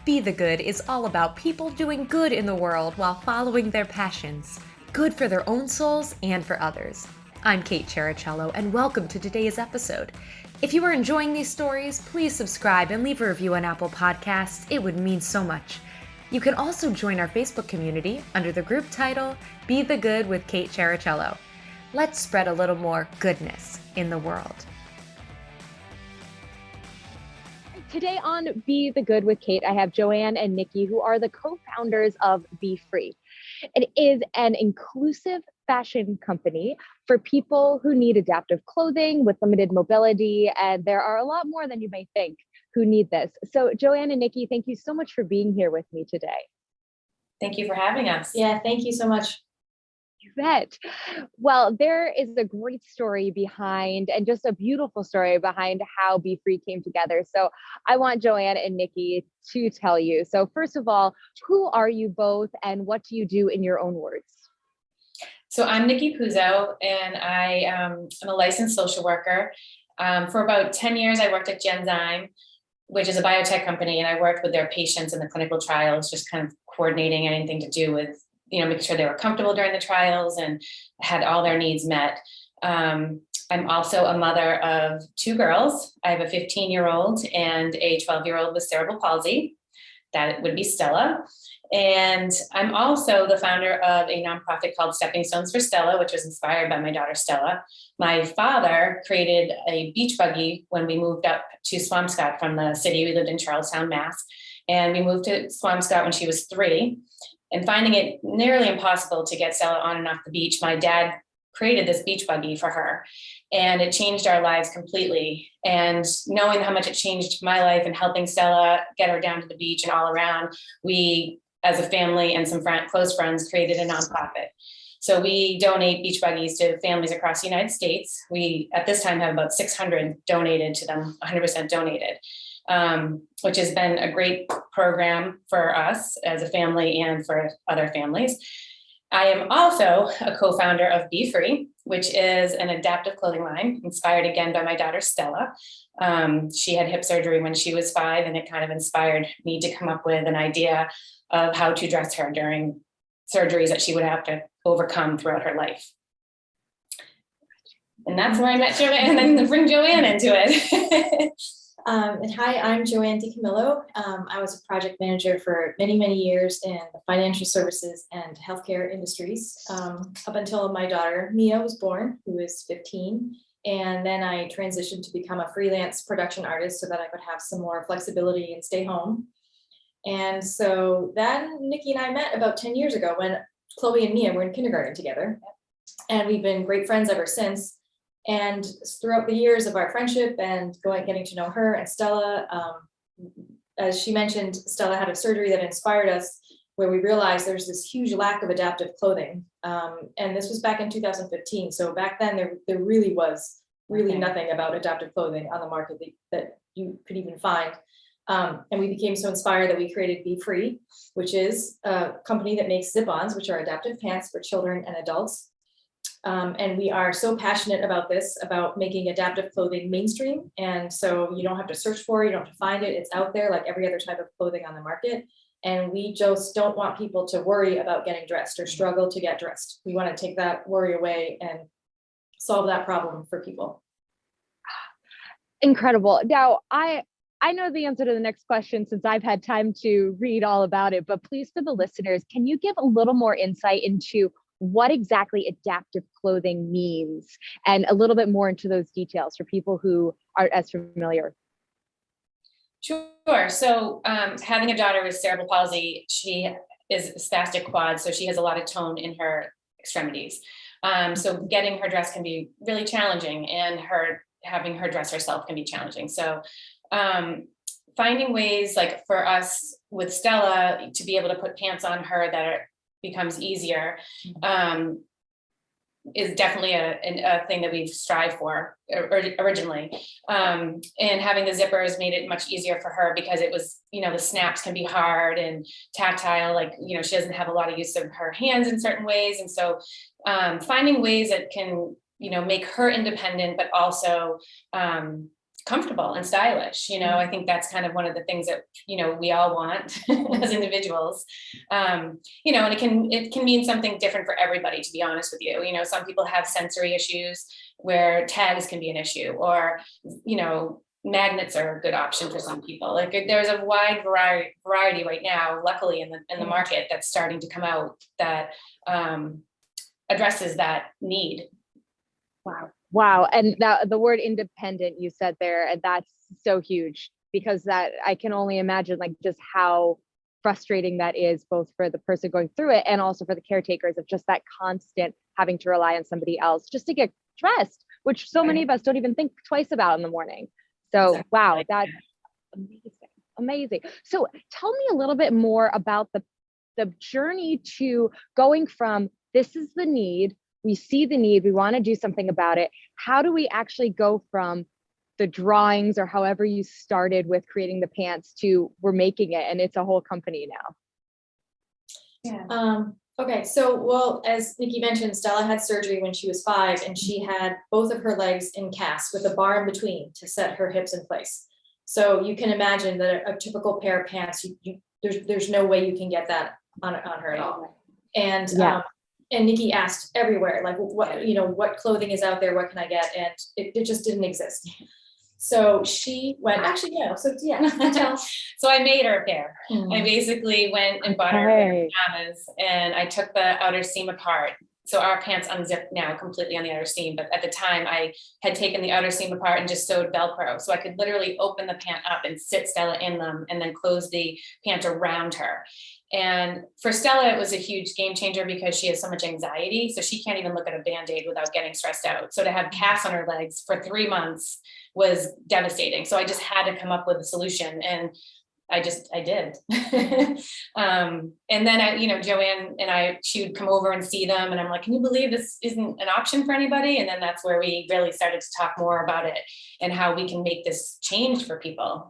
Be the Good is all about people doing good in the world while following their passions. Good for their own souls and for others. I'm Kate Chericello, and welcome to today's episode. If you are enjoying these stories, please subscribe and leave a review on Apple Podcasts. It would mean so much. You can also join our Facebook community under the group title, Be the Good with Kate Chericello. Let's spread a little more goodness in the world. Today on Be the Good with Kate, I have Joanne and Nikki, who are the co-founders of befree. It is an inclusive fashion company for people who need adaptive clothing with limited mobility, and there are a lot more than you may think who need this. So Joanne and Nikki, thank you so much for being here with me today. Thank you for having us. Yeah, thank you so much. You bet. Well, there is a great story behind, and just a beautiful story behind how befree came together. So I want Joanne and Nikki to tell you. So first of all, who are you both and what do you do in your own words? So I'm Nikki Puzzo, and I am a licensed social worker. For about 10 years, I worked at Genzyme, which is a biotech company, and I worked with their patients in the clinical trials, just kind of coordinating anything to do with making sure they were comfortable during the trials and had all their needs met. I'm also a mother of two girls. I have a 15-year-old and a 12-year-old with cerebral palsy. That would be Stella. And I'm also the founder of a nonprofit called Stepping Stones for Stella, which was inspired by my daughter, Stella. My father created a beach buggy when we moved up to Swampscott from the city. We lived in Charlestown, Mass. And we moved to Swampscott when she was 3. And finding it nearly impossible to get Stella on and off the beach, my dad created this beach buggy for her, and it changed our lives completely. And knowing how much it changed my life and helping Stella get her down to the beach and all around, we, as a family and some close friends, created a nonprofit. So we donate beach buggies to families across the United States. We, at this time, have about 600 donated to them, 100% donated. Which has been a great program for us as a family and for other families. I am also a co-founder of befree, which is an adaptive clothing line inspired again by my daughter, Stella. She had hip surgery when she was 5, and it kind of inspired me to come up with an idea of how to dress her during surgeries that she would have to overcome throughout her life. And that's where I met Joanne, and then bring Joanne into it. And hi, I'm Joanne DiCamillo. I was a project manager for many, many years in the financial services and healthcare industries, up until my daughter, Mia, was born, who is 15. And then I transitioned to become a freelance production artist so that I could have some more flexibility and stay home. And so then Nikki and I met about 10 years ago when Chloe and Mia were in kindergarten together. And we've been great friends ever since. And throughout the years of our friendship and getting to know her and Stella, as she mentioned, Stella had a surgery that inspired us, where we realized there's this huge lack of adaptive clothing. And this was back in 2015. So back then there really was nothing about adaptive clothing on the market that you could even find. And we became so inspired that we created befree, which is a company that makes zip-ons, which are adaptive pants for children and adults. And we are so passionate about this, about making adaptive clothing mainstream. And so you don't have to search for it, you don't have to find it. It's out there like every other type of clothing on the market. And we just don't want people to worry about getting dressed or struggle to get dressed. We want to take that worry away and solve that problem for people. Incredible. Now, I know the answer to the next question since I've had time to read all about it, but please, for the listeners, can you give a little more insight into what exactly adaptive clothing means and a little bit more into those details for people who aren't as familiar? Sure. So having a daughter with cerebral palsy, she is spastic quad, so she has a lot of tone in her extremities. So getting her dressed can be really challenging, and having her dress herself can be challenging. So finding ways, like for us with Stella, to be able to put pants on her that becomes easier is definitely a thing that we've strived for originally. And having the zippers made it much easier for her because it was, the snaps can be hard and tactile, like, she doesn't have a lot of use of her hands in certain ways. And so finding ways that can, make her independent, but also comfortable and stylish. I think that's kind of one of the things that, we all want as individuals. And it can mean something different for everybody, to be honest with you. Some people have sensory issues where tags can be an issue, or, magnets are a good option for some people. Like there's a wide variety right now, luckily in the market, that's starting to come out that addresses that need. Wow. And the word independent you said there, and that's so huge, because that I can only imagine like just how frustrating that is, both for the person going through it and also for the caretakers, of just that constant having to rely on somebody else just to get dressed, which so many of us don't even think twice about in the morning. So exactly. Wow, that's amazing. So tell me a little bit more about the journey to going from this is the need, we see the need, we want to do something about it. How do we actually go from the drawings or however you started with creating the pants to we're making it and it's a whole company now? Yeah. Okay, so well, as Nikki mentioned, Stella had surgery when she was 5, and she had both of her legs in casts with a bar in between to set her hips in place. So you can imagine that a typical pair of pants, there's no way you can get that on her at all. And and Nikki asked everywhere, like, what clothing is out there? What can I get? And it just didn't exist. So she went, So I made her a pair. I basically went and bought her a pair of pajamas, and I took the outer seam apart. So our pants unzip now completely on the outer seam, but at the time I had taken the outer seam apart and just sewed Velcro. So I could literally open the pant up and sit Stella in them and then close the pant around her. And for Stella, it was a huge game changer because she has so much anxiety. So she can't even look at a Band-Aid without getting stressed out. So to have casts on her legs for 3 months was devastating. So I just had to come up with a solution, and I did. And then Joanne and she would come over and see them, and I'm like, can you believe this isn't an option for anybody? And then that's where we really started to talk more about it and how we can make this change for people,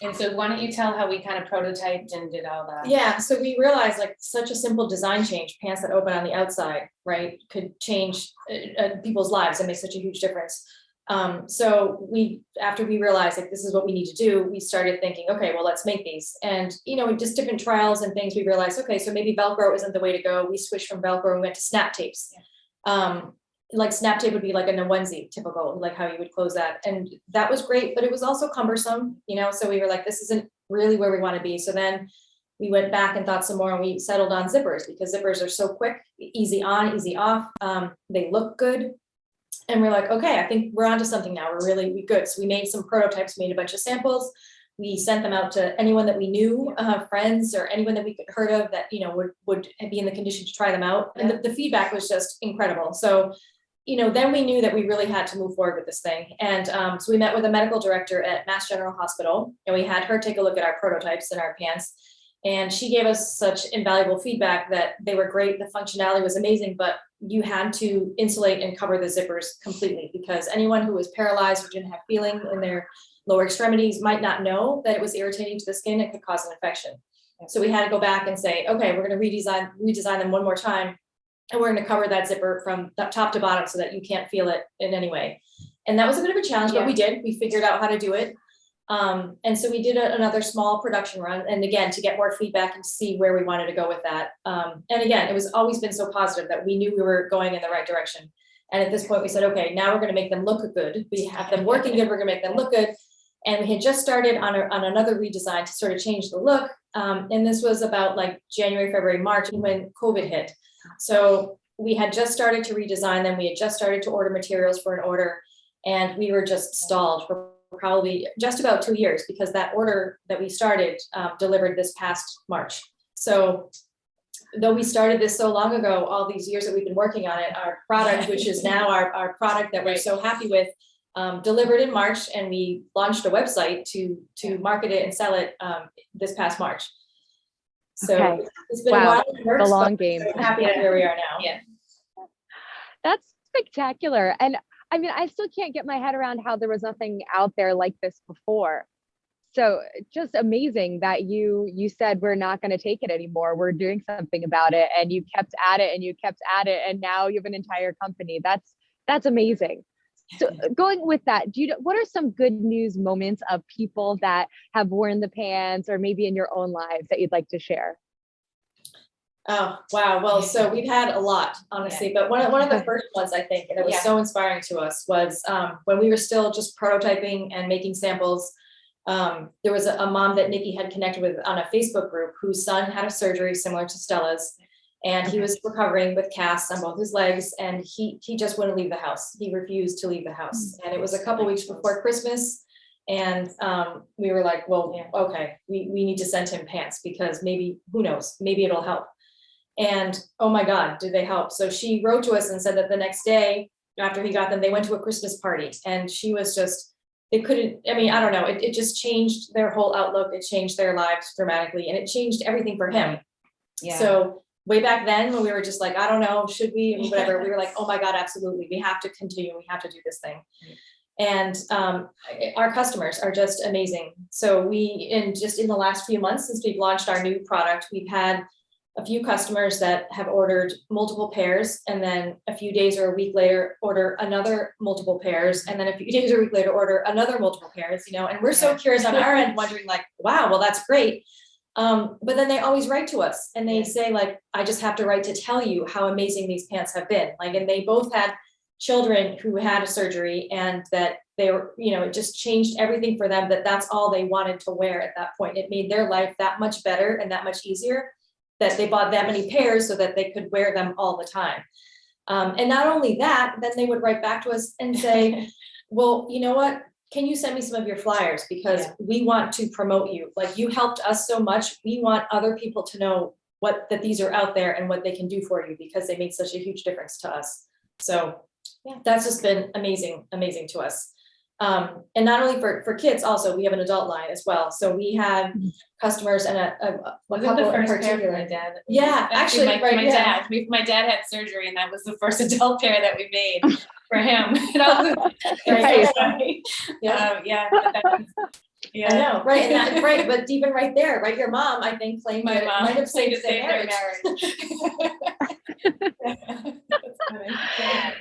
And so why don't you tell how we kind of prototyped and did all that? Yeah, so we realized like such a simple design change, pants that open on the outside, right, could change people's lives and make such a huge difference. So after we realized like this is what we need to do, we started thinking, okay, well, let's make these. And, just different trials and things, we realized, okay, so maybe Velcro isn't the way to go. We switched from Velcro and went to snap tapes. Like snap tape would be like in a onesie, typical, like how you would close that. And that was great, but it was also cumbersome, so we were like, this isn't really where we want to be. So then we went back and thought some more, and we settled on zippers because zippers are so quick, easy on, easy off. They look good. And we're like, okay, I think we're onto something now. We're really good. So we made some prototypes, made a bunch of samples. We sent them out to anyone that we knew, friends or anyone that we could heard of that, would be in the condition to try them out. And the feedback was just incredible. So then we knew that we really had to move forward with this thing. And so we met with a medical director at Mass General Hospital, and we had her take a look at our prototypes and our pants. And she gave us such invaluable feedback that they were great. The functionality was amazing, but you had to insulate and cover the zippers completely, because anyone who was paralyzed or didn't have feeling in their lower extremities might not know that it was irritating to the skin. It could cause an infection. So we had to go back and say, okay, we're going to redesign them one more time. And we're going to cover that zipper from the top to bottom so that you can't feel it in any way. And that was a bit of a challenge, but we did. We figured out how to do it. And so we did another small production run. And again, to get more feedback and see where we wanted to go with that. And again, it was always been so positive that we knew we were going in the right direction. And at this point we said, okay, now we're going to make them look good. We have them working good. We're going to make them look good. And we had just started on another redesign to sort of change the look. And this was about like January, February, March when COVID hit. So we had just started to redesign them. We had just started to order materials for an order, and we were just stalled for probably just about 2 years because that order that we started delivered this past March. So though we started this so long ago, all these years that we've been working on it, our product, which is now our product that we're so happy with, delivered in March, and we launched a website to market it and sell it this past March. So it's been a while. The long game. So happy at where we are now. Yeah. That's spectacular. And I mean, I still can't get my head around how there was nothing out there like this before. So just amazing that you said, we're not going to take it anymore. We're doing something about it. And you kept at it and you kept at it. And now you have an entire company. That's amazing. So going with that, what are some good news moments of people that have worn the pants, or maybe in your own lives, that you'd like to share? Oh, wow. Well, so we've had a lot, honestly, but one of the first ones, I think, that was so inspiring to us was when we were still just prototyping and making samples. There was a mom that Nikki had connected with on a Facebook group whose son had a surgery similar to Stella's, and he was recovering with casts on both his legs, and he just wouldn't leave the house. He refused to leave the house, and it was a couple weeks before Christmas. And we were like, well, okay, we need to send him pants, because maybe, who knows, maybe it'll help. And oh my God, did they help? So she wrote to us and said that the next day after he got them, they went to a Christmas party, and she was just, it couldn't, I mean, I don't know, it just changed their whole outlook. It changed their lives dramatically, and it changed everything for him. Yeah. So way back then, when we were just like, I don't know, should we, and whatever, we were like, oh my God, absolutely, we have to continue, we have to do this thing. And our customers are just amazing. So in the last few months since we've launched our new product, we've had a few customers that have ordered multiple pairs, and then a few days or a week later order another multiple pairs, and then a few days or a week later order another multiple pairs, and we're so curious on our end, wondering like, wow, well, that's great. But then they always write to us and they say like, I just have to write to tell you how amazing these pants have been. Like, and they both had children who had a surgery, and that they were, it just changed everything for them, that's all they wanted to wear at that point. It made their life that much better and that much easier, that they bought that many pairs so that they could wear them all the time. And not only that, then they would write back to us and say, well, you know what? Can you send me some of your flyers? Because we want to promote you. Like, you helped us so much. We want other people to know that these are out there and what they can do for you, because they made such a huge difference to us. So that's just been amazing, amazing to us. And not only for kids, also we have an adult line as well. So we have customers and a couple in particular. My dad. Yeah, actually, my dad had surgery, and that was the first adult pair that we made for him. I know, right? And right, but even right there, right? Your mom, I think, claimed my that mom might have saved their their marriage.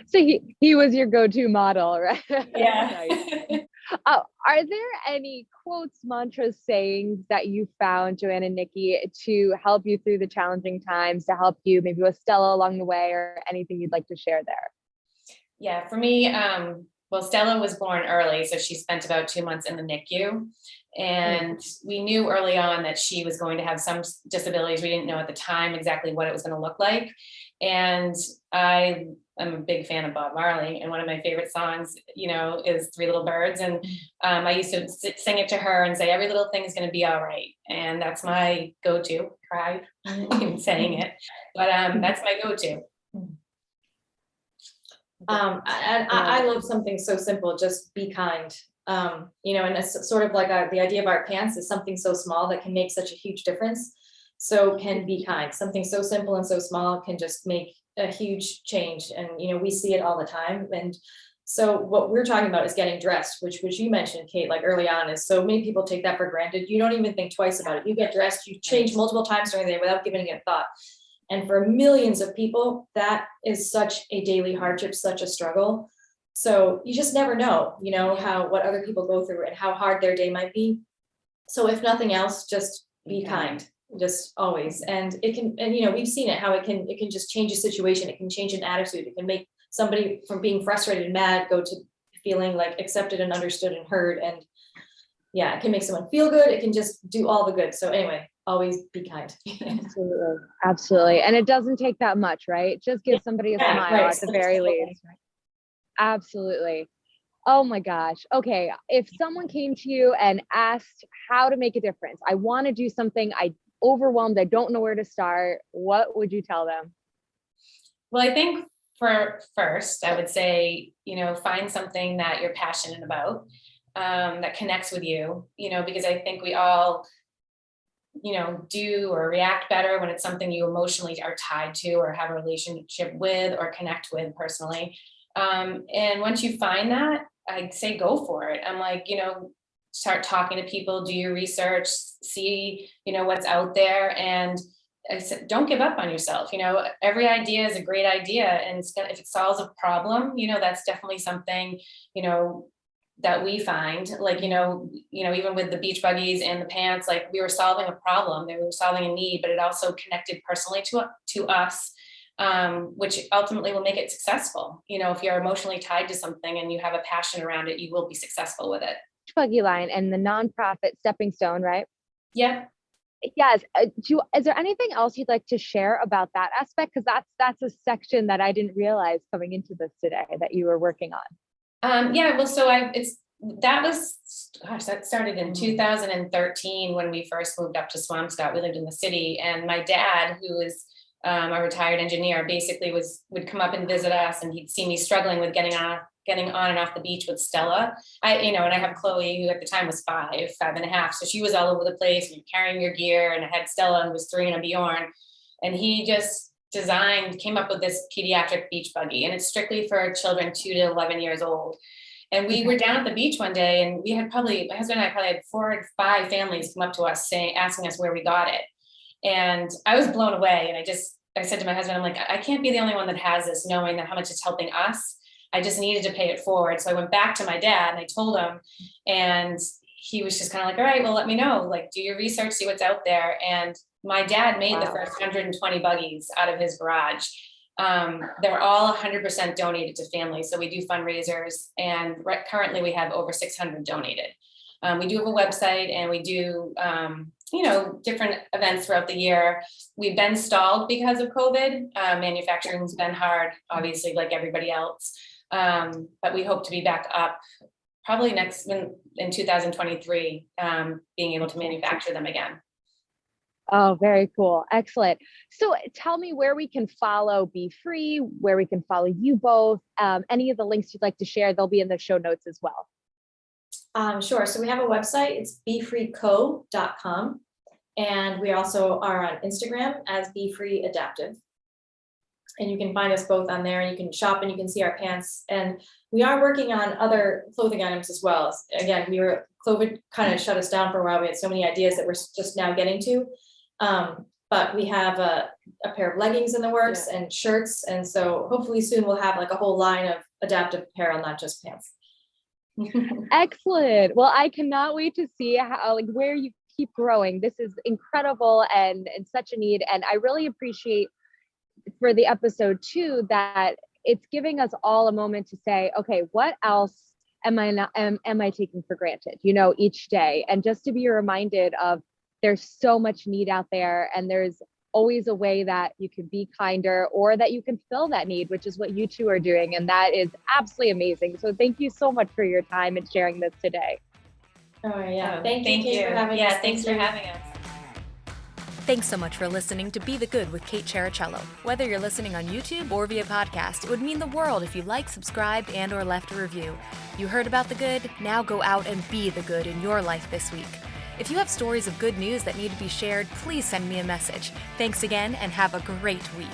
So he was your go-to model, right? Yeah. Nice. Oh, are there any quotes, mantras, sayings that you found, Joanne and Nikki, to help you through the challenging times, to help you maybe with Stella along the way, or anything you'd like to share there? Yeah, for me, well, Stella was born early, so she spent about 2 months in the NICU. And we knew early on that she was going to have some disabilities. We didn't know at the time exactly what it was going to look like. And I'm a big fan of Bob Marley, and one of my favorite songs, is Three Little Birds. And I used to sing it to her and say, every little thing is going to be all right. And that's my go-to. Cry in saying it, but that's my go-to. I love something so simple, just be kind. And it's sort of like the idea of our pants is something so small that can make such a huge difference. So can be kind. Something so simple and so small can just make a huge change. And, we see it all the time. And so what we're talking about is getting dressed, which you mentioned, Kate, like early on, is so many people take that for granted. You don't even think twice about it. You get dressed, you change multiple times during the day without giving it a thought. And for millions of people, that is such a daily hardship, such a struggle. So you just never know, what other people go through and how hard their day might be. So if nothing else, just be kind, just always. And it can, and we've seen it, how it can just change a situation. It can change an attitude. It can make somebody from being frustrated and mad go to feeling like accepted and understood and heard. And yeah, it can make someone feel good. It can just do all the good. So anyway, always be kind. Absolutely. Absolutely. And it doesn't take that much, right? Just give somebody a smile at the very least. Absolutely. Oh my gosh. Okay. If someone came to you and asked how to make a difference, I want to do something, I'm overwhelmed, I don't know where to start, what would you tell them? Well, I think first, I would say, find something that you're passionate about, that connects with you, because I think we all, do or react better when it's something you emotionally are tied to or have a relationship with or connect with personally. And once you find that, I'd say go for it. I'm like, start talking to people, do your research, see, what's out there. And I said, don't give up on yourself. Every idea is a great idea. And if it solves a problem, that's definitely something, that we find, like, even with the beach buggies and the pants, like, we were solving a problem, we were solving a need, but it also connected personally to us, which ultimately will make it successful. If you're emotionally tied to something and you have a passion around it, you will be successful with it. Buggy line and the nonprofit Stepping Stone, right? Yeah. Yes. Is there anything else you'd like to share about that aspect? Because that's a section that I didn't realize coming into this today that you were working on. Well, so that started in 2013 when we first moved up to Swampscott. We lived in the city, and my dad, who was a retired engineer, basically would come up and visit us, and he'd see me struggling with getting on and off the beach with Stella. And I have Chloe, who at the time was 5.5, so she was all over the place, and you're carrying your gear, and I had Stella, who was 3, and a Bjorn, and he just came up with this pediatric beach buggy, and it's strictly for children 2 to 11 years old. And we were down at the beach one day, and my husband and I probably had 4 or 5 families come up to us asking us where we got it. And I was blown away. And I said to my husband, I'm like, I can't be the only one that has this, knowing that how much it's helping us. I just needed to pay it forward. So I went back to my dad and I told him, and he was just kind of like, all right, well, let me know, like, do your research, see what's out there. And my dad made the first 120 buggies out of his garage. They're all 100% donated to families. So we do fundraisers, and currently we have over 600 donated. We do have a website, and we do, different events throughout the year. We've been stalled because of COVID. Manufacturing's been hard, obviously, like everybody else. But we hope to be back up probably in 2023, being able to manufacture them again. Oh, very cool. Excellent. So tell me where we can follow befree, where we can follow you both. Any of the links you'd like to share, they'll be in the show notes as well. Sure. So we have a website. It's befreeco.com. And we also are on Instagram as Befree Adaptive. And you can find us both on there, and you can shop and you can see our pants. And we are working on other clothing items as well. Again, COVID kind of shut us down for a while. We had so many ideas that we're just now getting to. But we have a pair of leggings in the works and shirts. And so hopefully soon we'll have like a whole line of adaptive apparel, not just pants. Excellent. Well, I cannot wait to see where you keep growing. This is incredible and such a need. And I really appreciate for the episode too, that it's giving us all a moment to say, okay, what else am I taking for granted, each day? And just to be reminded of there's so much need out there, and there's always a way that you can be kinder or that you can fill that need, which is what you two are doing. And that is absolutely amazing. So thank you so much for your time and sharing this today. Oh yeah. Thank you for having us. Yeah, thanks for having us. Thanks so much for listening to Be the Good with Kate Chericello. Whether you're listening on YouTube or via podcast, it would mean the world if you liked, subscribed, and or left a review. You heard about the good? Now go out and be the good in your life this week. If you have stories of good news that need to be shared, please send me a message. Thanks again, and have a great week.